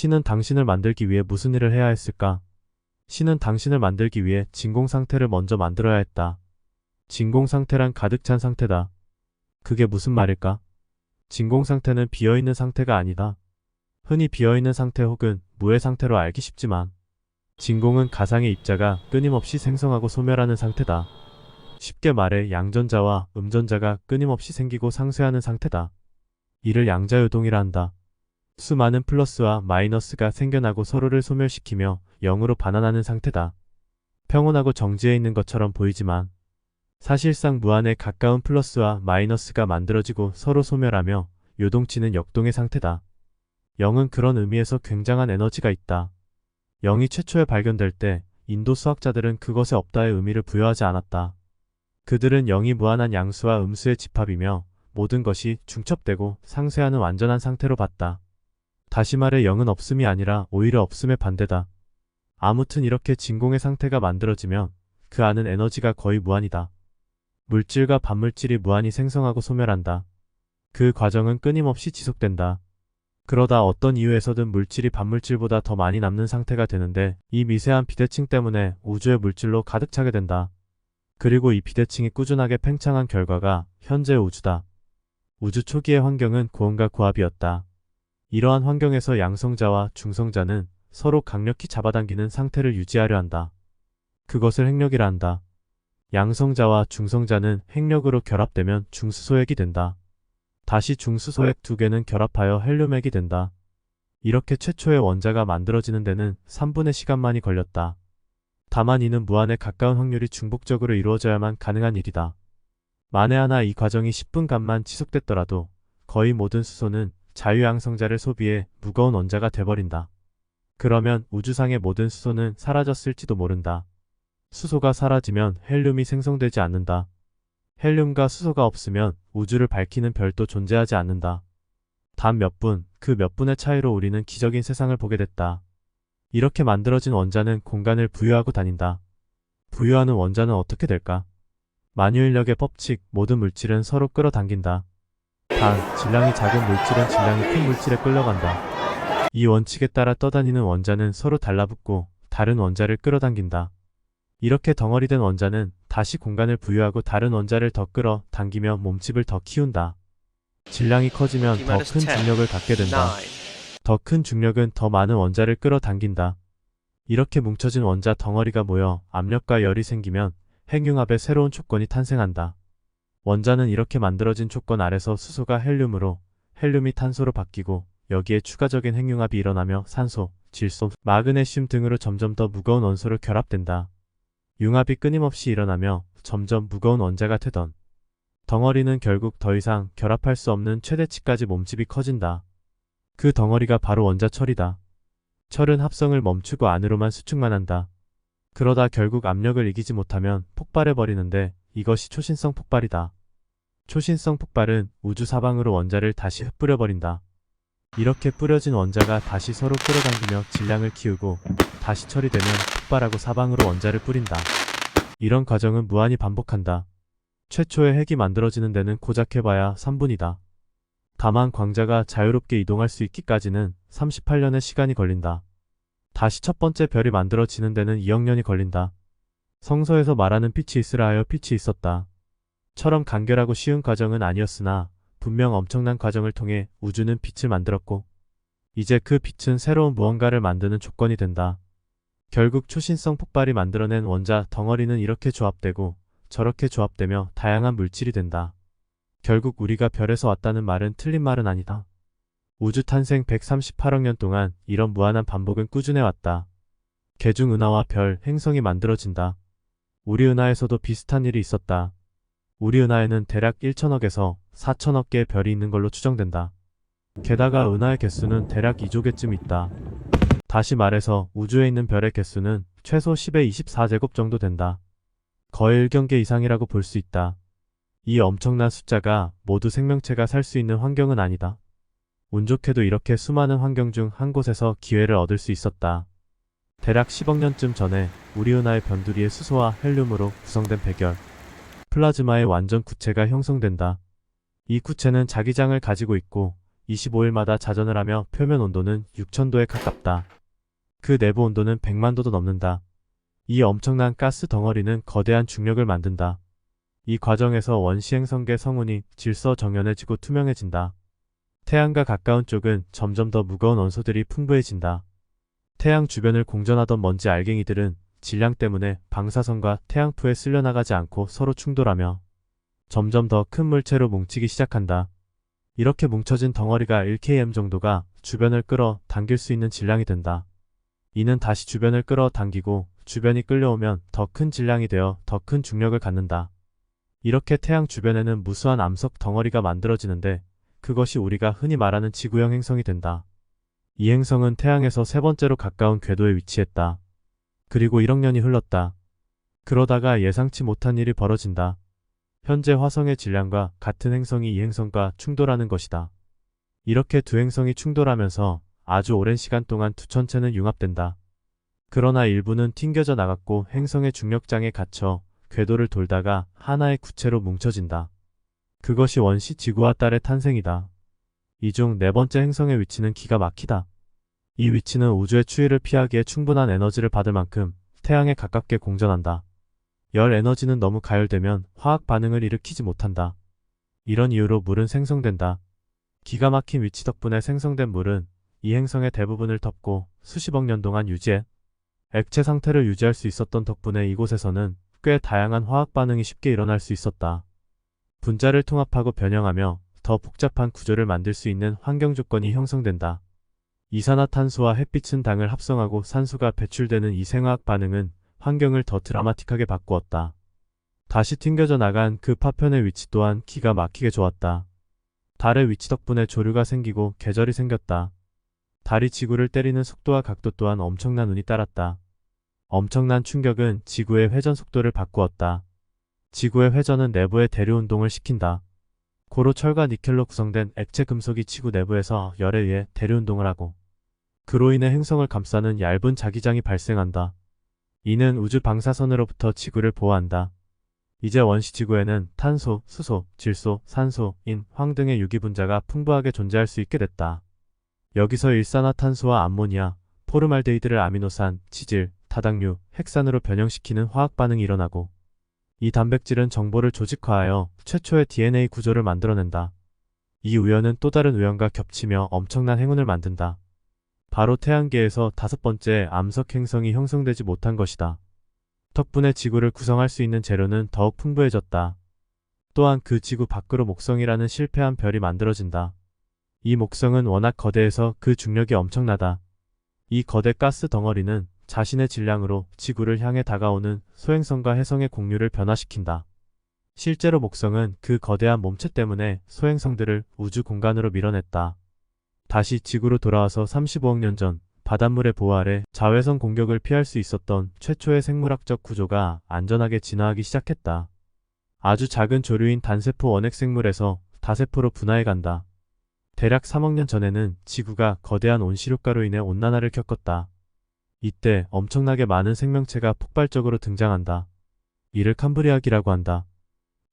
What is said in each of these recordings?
신은 당신을 만들기 위해 무슨 일을 해야 했을까? 신은 당신을 만들기 위해 진공 상태를 먼저 만들어야 했다. 진공 상태란 가득 찬 상태다. 그게 무슨 말일까? 진공 상태는 비어있는 상태가 아니다. 흔히 비어있는 상태 혹은 무의 상태로 알기 쉽지만 진공은 가상의 입자가 끊임없이 생성하고 소멸하는 상태다. 쉽게 말해 양전자와 음전자가 끊임없이 생기고 상쇄하는 상태다. 이를 양자요동이라 한다. 수많은 플러스와 마이너스가 생겨나고 서로를 소멸시키며 0으로 반환하는 상태다. 평온하고 정지해 있는 것처럼 보이지만 사실상 무한에 가까운 플러스와 마이너스가 만들어지고 서로 소멸하며 요동치는 역동의 상태다. 0은 그런 의미에서 굉장한 에너지가 있다. 0이 최초에 발견될 때 인도 수학자들은 그것에 없다의 의미를 부여하지 않았다. 그들은 0이 무한한 양수와 음수의 집합이며 모든 것이 중첩되고 상쇄하는 완전한 상태로 봤다. 다시 말해 0은 없음이 아니라 오히려 없음의 반대다. 아무튼 이렇게 진공의 상태가 만들어지면 그 안은 에너지가 거의 무한이다. 물질과 반물질이 무한히 생성하고 소멸한다. 그 과정은 끊임없이 지속된다. 그러다 어떤 이유에서든 물질이 반물질보다 더 많이 남는 상태가 되는데 이 미세한 비대칭 때문에 우주의 물질로 가득 차게 된다. 그리고 이 비대칭이 꾸준하게 팽창한 결과가 현재의 우주다. 우주 초기의 환경은 고온과 고압이었다. 이러한 환경에서 양성자와 중성자는 서로 강력히 잡아당기는 상태를 유지하려 한다. 그것을 핵력이라 한다. 양성자와 중성자는 핵력으로 결합되면 중수소액이 된다. 다시 중수소액 두 개는 결합하여 헬륨액이 된다. 이렇게 최초의 원자가 만들어지는 데는 3분의 시간만이 걸렸다. 다만 이는 무한에 가까운 확률이 중복적으로 이루어져야만 가능한 일이다. 만에 하나 이 과정이 10분간만 지속됐더라도 거의 모든 수소는 자유양성자를 소비해 무거운 원자가 돼버린다. 그러면 우주상의 모든 수소는 사라졌을지도 모른다. 수소가 사라지면 헬륨이 생성되지 않는다. 헬륨과 수소가 없으면 우주를 밝히는 별도 존재하지 않는다. 단 몇 분, 그 몇 분의 차이로 우리는 기적인 세상을 보게 됐다. 이렇게 만들어진 원자는 공간을 부유하고 다닌다. 부유하는 원자는 어떻게 될까? 만유인력의 법칙, 모든 물질은 서로 끌어당긴다. 단, 질량이 작은 물질은 질량이 큰 물질에 끌려간다. 이 원칙에 따라 떠다니는 원자는 서로 달라붙고 다른 원자를 끌어당긴다. 이렇게 덩어리된 원자는 다시 공간을 부유하고 다른 원자를 더 끌어당기며 몸집을 더 키운다. 질량이 커지면 더 큰 중력을 갖게 된다. 더 큰 중력은 더 많은 원자를 끌어당긴다. 이렇게 뭉쳐진 원자 덩어리가 모여 압력과 열이 생기면 핵융합의 새로운 조건이 탄생한다. 원자는 이렇게 만들어진 조건 아래서 수소가 헬륨으로, 헬륨이 탄소로 바뀌고 여기에 추가적인 핵융합이 일어나며 산소, 질소, 마그네슘 등으로 점점 더 무거운 원소로 결합된다. 융합이 끊임없이 일어나며 점점 무거운 원자가 되던 덩어리는 결국 더 이상 결합할 수 없는 최대치까지 몸집이 커진다. 그 덩어리가 바로 원자철이다. 철은 합성을 멈추고 안으로만 수축만 한다. 그러다 결국 압력을 이기지 못하면 폭발해버리는데 이것이 초신성 폭발이다. 초신성 폭발은 우주 사방으로 원자를 다시 흩뿌려버린다. 이렇게 뿌려진 원자가 다시 서로 끌어당기며 질량을 키우고 다시 처리되면 폭발하고 사방으로 원자를 뿌린다. 이런 과정은 무한히 반복한다. 최초의 핵이 만들어지는 데는 고작 해봐야 3분이다. 다만 광자가 자유롭게 이동할 수 있기까지는 38년의 시간이 걸린다. 다시 첫 번째 별이 만들어지는 데는 2억 년이 걸린다. 성서에서 말하는 빛이 있으라 하여 빛이 있었다. 처럼 간결하고 쉬운 과정은 아니었으나 분명 엄청난 과정을 통해 우주는 빛을 만들었고 이제 그 빛은 새로운 무언가를 만드는 조건이 된다. 결국 초신성 폭발이 만들어낸 원자 덩어리는 이렇게 조합되고 저렇게 조합되며 다양한 물질이 된다. 결국 우리가 별에서 왔다는 말은 틀린 말은 아니다. 우주 탄생 138억 년 동안 이런 무한한 반복은 꾸준해왔다. 개중 은하와 별, 행성이 만들어진다. 우리 은하에서도 비슷한 일이 있었다. 우리 은하에는 대략 1천억에서 4천억 개의 별이 있는 걸로 추정된다. 게다가 은하의 개수는 대략 2조 개쯤 있다. 다시 말해서 우주에 있는 별의 개수는 최소 10의 24제곱 정도 된다. 거의 1경계 이상이라고 볼 수 있다. 이 엄청난 숫자가 모두 생명체가 살 수 있는 환경은 아니다. 운 좋게도 이렇게 수많은 환경 중 한 곳에서 기회를 얻을 수 있었다. 대략 10억 년쯤 전에 우리 은하의 변두리의 수소와 헬륨으로 구성된 백열, 플라즈마의 완전 구체가 형성된다. 이 구체는 자기장을 가지고 있고 25일마다 자전을 하며 표면 온도는 6000도에 가깝다. 그 내부 온도는 100만 도도 넘는다. 이 엄청난 가스 덩어리는 거대한 중력을 만든다. 이 과정에서 원시 행성계 성운이 질서정연해지고 투명해진다. 태양과 가까운 쪽은 점점 더 무거운 원소들이 풍부해진다. 태양 주변을 공전하던 먼지 알갱이들은 질량 때문에 방사선과 태양풍에 쓸려나가지 않고 서로 충돌하며 점점 더 큰 물체로 뭉치기 시작한다. 이렇게 뭉쳐진 덩어리가 1km 정도가 주변을 끌어 당길 수 있는 질량이 된다. 이는 다시 주변을 끌어 당기고 주변이 끌려오면 더 큰 질량이 되어 더 큰 중력을 갖는다. 이렇게 태양 주변에는 무수한 암석 덩어리가 만들어지는데 그것이 우리가 흔히 말하는 지구형 행성이 된다. 이 행성은 태양에서 세 번째로 가까운 궤도에 위치했다. 그리고 1억 년이 흘렀다. 그러다가 예상치 못한 일이 벌어진다. 현재 화성의 질량과 같은 행성이 이 행성과 충돌하는 것이다. 이렇게 두 행성이 충돌하면서 아주 오랜 시간 동안 두 천체는 융합된다. 그러나 일부는 튕겨져 나갔고 행성의 중력장에 갇혀 궤도를 돌다가 하나의 구체로 뭉쳐진다. 그것이 원시 지구와 딸의 탄생이다. 이 중 네 번째 행성의 위치는 기가 막히다. 이 위치는 우주의 추위를 피하기에 충분한 에너지를 받을 만큼 태양에 가깝게 공전한다. 열 에너지는 너무 가열되면 화학 반응을 일으키지 못한다. 이런 이유로 물은 생성된다. 기가 막힌 위치 덕분에 생성된 물은 이 행성의 대부분을 덮고 수십억 년 동안 유지해 액체 상태를 유지할 수 있었던 덕분에 이곳에서는 꽤 다양한 화학 반응이 쉽게 일어날 수 있었다. 분자를 통합하고 변형하며 더 복잡한 구조를 만들 수 있는 환경 조건이 형성된다. 이산화탄소와 햇빛은 당을 합성하고 산소가 배출되는 이 생화학 반응은 환경을 더 드라마틱하게 바꾸었다. 다시 튕겨져 나간 그 파편의 위치 또한 기가 막히게 좋았다. 달의 위치 덕분에 조류가 생기고 계절이 생겼다. 달이 지구를 때리는 속도와 각도 또한 엄청난 운이 따랐다. 엄청난 충격은 지구의 회전 속도를 바꾸었다. 지구의 회전은 내부의 대류 운동을 시킨다. 고로 철과 니켈로 구성된 액체 금속이 지구 내부에서 열에 의해 대류 운동을 하고 그로 인해 행성을 감싸는 얇은 자기장이 발생한다. 이는 우주 방사선으로부터 지구를 보호한다. 이제 원시 지구에는 탄소, 수소, 질소, 산소, 인, 황 등의 유기분자가 풍부하게 존재할 수 있게 됐다. 여기서 일산화탄소와 암모니아, 포름알데히드를 아미노산, 지질, 다당류, 핵산으로 변형시키는 화학 반응이 일어나고 이 단백질은 정보를 조직화하여 최초의 DNA 구조를 만들어낸다. 이 우연은 또 다른 우연과 겹치며 엄청난 행운을 만든다. 바로 태양계에서 다섯 번째 암석 행성이 형성되지 못한 것이다. 덕분에 지구를 구성할 수 있는 재료는 더욱 풍부해졌다. 또한 그 지구 밖으로 목성이라는 실패한 별이 만들어진다. 이 목성은 워낙 거대해서 그 중력이 엄청나다. 이 거대 가스 덩어리는 자신의 질량으로 지구를 향해 다가오는 소행성과 해성의 공류를 변화시킨다. 실제로 목성은 그 거대한 몸체 때문에 소행성들을 우주 공간으로 밀어냈다. 다시 지구로 돌아와서 35억 년 전 바닷물의 보호 아래 자외선 공격을 피할 수 있었던 최초의 생물학적 구조가 안전하게 진화하기 시작했다. 아주 작은 조류인 단세포 원핵생물에서 다세포로 분화해간다. 대략 3억 년 전에는 지구가 거대한 온실효과로 인해 온난화를 겪었다. 이때 엄청나게 많은 생명체가 폭발적으로 등장한다. 이를 캄브리아기라고 한다.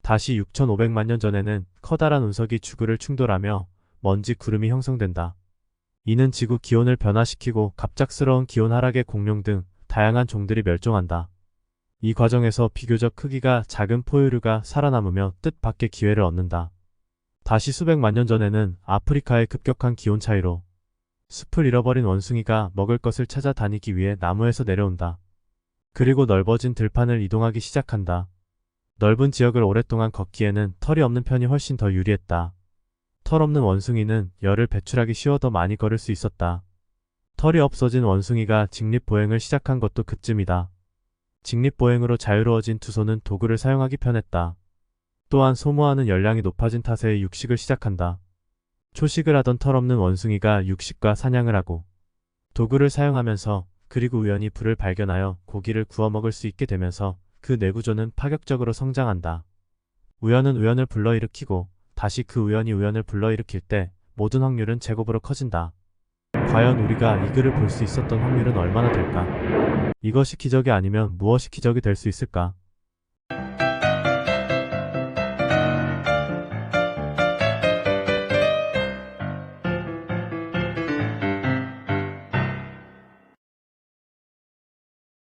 다시 6,500만 년 전에는 커다란 운석이 지구를 충돌하며 먼지 구름이 형성된다. 이는 지구 기온을 변화시키고 갑작스러운 기온 하락의 공룡 등 다양한 종들이 멸종한다. 이 과정에서 비교적 크기가 작은 포유류가 살아남으며 뜻밖의 기회를 얻는다. 다시 수백만 년 전에는 아프리카의 급격한 기온 차이로 숲을 잃어버린 원숭이가 먹을 것을 찾아다니기 위해 나무에서 내려온다. 그리고 넓어진 들판을 이동하기 시작한다. 넓은 지역을 오랫동안 걷기에는 털이 없는 편이 훨씬 더 유리했다. 털 없는 원숭이는 열을 배출하기 쉬워 더 많이 걸을 수 있었다. 털이 없어진 원숭이가 직립보행을 시작한 것도 그쯤이다. 직립보행으로 자유로워진 두 손은 도구를 사용하기 편했다. 또한 소모하는 열량이 높아진 탓에 육식을 시작한다. 초식을 하던 털 없는 원숭이가 육식과 사냥을 하고 도구를 사용하면서 그리고 우연히 불을 발견하여 고기를 구워 먹을 수 있게 되면서 그 뇌구조는 파격적으로 성장한다. 우연은 우연을 불러일으키고 다시 그 우연이 우연을 불러일으킬 때 모든 확률은 제곱으로 커진다. 과연 우리가 이 글을 볼 수 있었던 확률은 얼마나 될까? 이것이 기적이 아니면 무엇이 기적이 될 수 있을까?